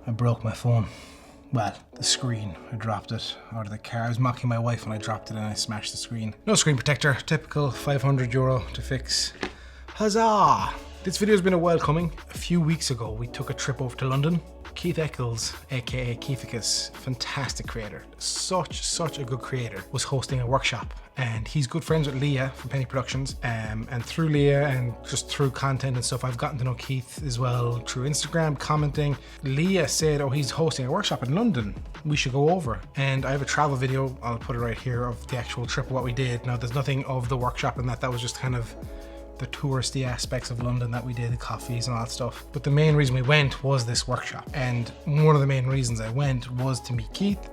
I broke my phone. Well, the screen. I dropped it out of the car. I was mocking my wife when I dropped it and I smashed the screen. No screen protector. Typical €500 to fix. Huzzah! This video has been a while coming. A few weeks ago, we took a trip over to London. Keith Eccles, aka Keith Eccles, fantastic creator, such a good creator, was hosting a workshop, and he's good friends with Leah from Penny Productions, and through Leah and just through content and stuff, I've gotten to know Keith as well through Instagram, commenting. Leah said, oh, he's hosting a workshop in London, we should go over. And I have a travel video, I'll put it right here, of the actual trip, what we did. Now there's nothing of the workshop in that was just kind of the touristy aspects of London that we did, the coffees and all that stuff. But the main reason we went was this workshop. And one of the main reasons I went was to meet Keith,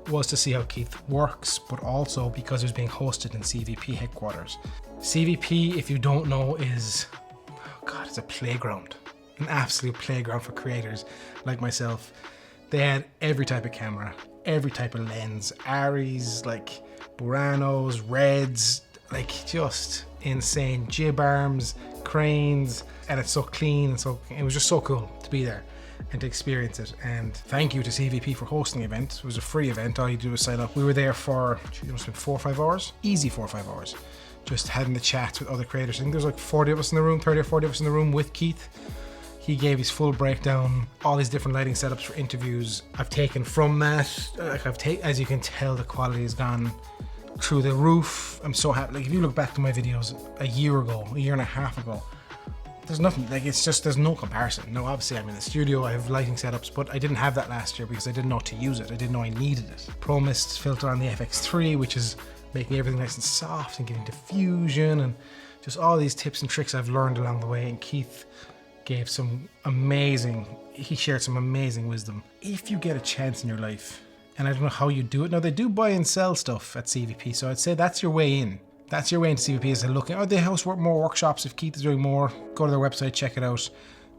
was to see how Keith works, but also because it was being hosted in CVP headquarters. CVP, if you don't know, is, oh God, it's a playground, an absolute playground for creators like myself. They had every type of camera, every type of lens, Aries, like Buranos, Reds, like just insane jib arms, cranes, and it's so clean, and so it was just so cool to be there and to experience it. And thank you to CVP for hosting the event. It was a free event. All you do is sign up. We were there for, it must have been 4 or 5 hours, easy 4 or 5 hours, just having the chats with other creators. I think there's like 40 of us in the room, 30 or 40 of us in the room with Keith. He gave his full breakdown, all these different lighting setups for interviews. I've taken from that, as you can tell, the quality has gone through the roof. I'm so happy. Like if you look back to my videos a year and a half ago, there's nothing, like it's just, there's no comparison. No, obviously I'm in the studio, I have lighting setups, but I didn't have that last year because I didn't know to use it. I didn't know I needed it. Pro Mist filter on the FX3, which is making everything nice and soft and giving diffusion, and just all these tips and tricks I've learned along the way. And Keith gave some amazing, he shared some amazing wisdom. If you get a chance in your life, and I don't know how you do it. Now they do buy and sell stuff at CVP, so I'd say that's your way in. That's your way into CVP, is to look at, they host more workshops. If Keith is doing more, go to their website, check it out.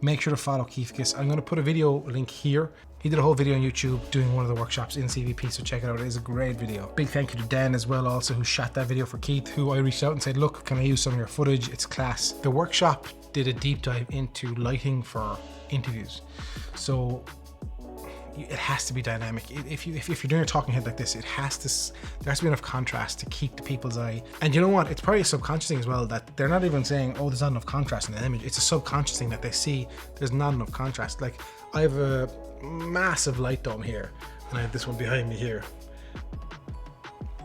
Make sure to follow Keith Eccles. I'm gonna put a video link here. He did a whole video on YouTube doing one of the workshops in CVP, so check it out. It is a great video. Big thank you to Dan as well, also, who shot that video for Keith, who I reached out and said, look, can I use some of your footage? It's class. The workshop did a deep dive into lighting for interviews. So it has to be dynamic. If you're doing a talking head like this, there has to be enough contrast to keep the people's eye. And you know what? It's probably a subconscious thing as well, that they're not even saying, oh, there's not enough contrast in the image. It's a subconscious thing that they see there's not enough contrast. Like I have a massive light dome here, and I have this one behind me here.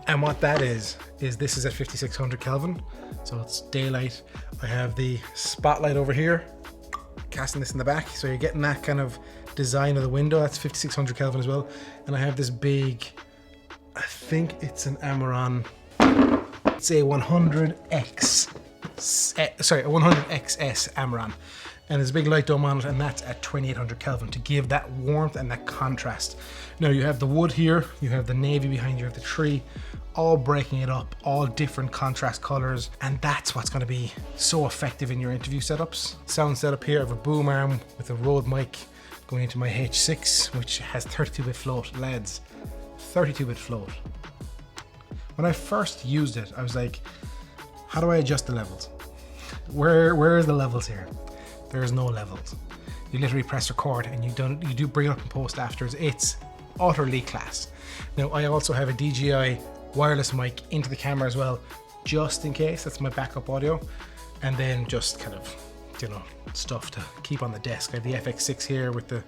And what that is this is at 5600 Kelvin. So it's daylight. I have the spotlight over here, casting this in the back. So you're getting that kind of design of the window. That's 5600 Kelvin as well. And I have this big, I think it's an Amaran, it's a 100XS Amaran. And there's a big light dome on it, and that's at 2800 Kelvin to give that warmth and that contrast. Now you have the wood here, you have the navy behind you, you have the tree, all breaking it up, all different contrast colors, and that's what's going to be so effective in your interview setups. Sound setup here, I have a boom arm with a Rode mic going into my H6, which has 32-bit float, lads, 32-bit float. When I first used it, I was like, how do I adjust the levels? Where are the levels here? There is no levels. You literally press record and you do bring it up in post afterwards. It's utterly class. Now I also have a DJI wireless mic into the camera as well, just in case. That's my backup audio. And then just kind of, you know, stuff to keep on the desk. I have the FX6 here with the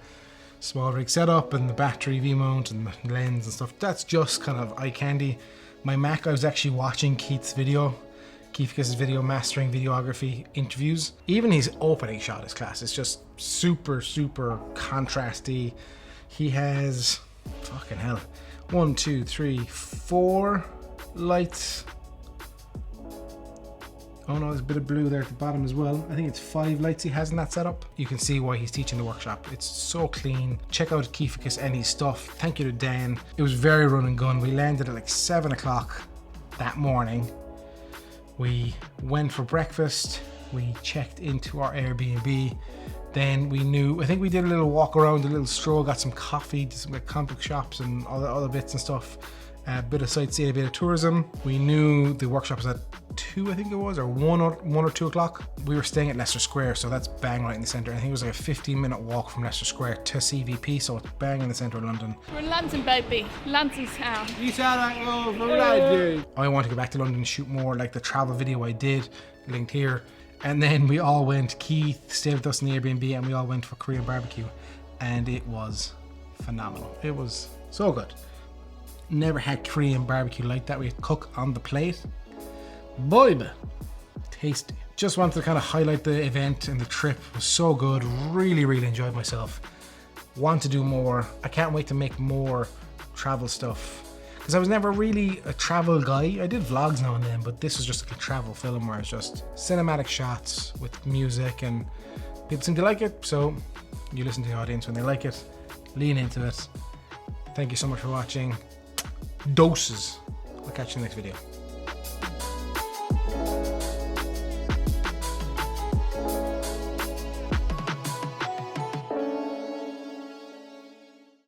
small rig setup and the battery V-mount and the lens and stuff. That's just kind of eye candy. My Mac, I was actually watching Keith's video, Keith Eccles' video, mastering videography interviews. Even his opening shot is class. It's just super contrasty. He has, fucking hell, 1, 2, 3, 4 lights. Oh no, there's a bit of blue there at the bottom as well. I think it's 5 lights he has in that setup. You can see why he's teaching the workshop. It's so clean. Check out Keith Eccles and his stuff. Thank you to Dan. It was very run and gun. We landed at like 7 o'clock that morning. We went for breakfast. We checked into our Airbnb. Then I think we did a little walk around, a little stroll, got some coffee, did some like comic book shops and all the other bits and stuff. A bit of sightseeing, a bit of tourism. We knew the workshop was at 2, I think it was, or 1 or 2 o'clock. We were staying at Leicester Square, so that's bang right in the centre. I think it was like a 15-minute walk from Leicester Square to CVP, so it's bang in the centre of London. We're in London, baby. London town. You sound like, oh, from London. I want to go back to London and shoot more, like the travel video I did, linked here. And then we all went, Keith stayed with us in the Airbnb, and we all went for Korean barbecue. And it was phenomenal. It was so good. Never had Korean barbecue like that. We cook on the plate. Boy, tasty. Just wanted to kind of highlight the event and the trip. It was so good. Really, really enjoyed myself. Want to do more. I can't wait to make more travel stuff. Because I was never really a travel guy. I did vlogs now and then, but this was just like a travel film where it's just cinematic shots with music, and people seem to like it. So you listen to the audience when they like it. Lean into it. Thank you so much for watching. Doses. I'll catch you in the next video.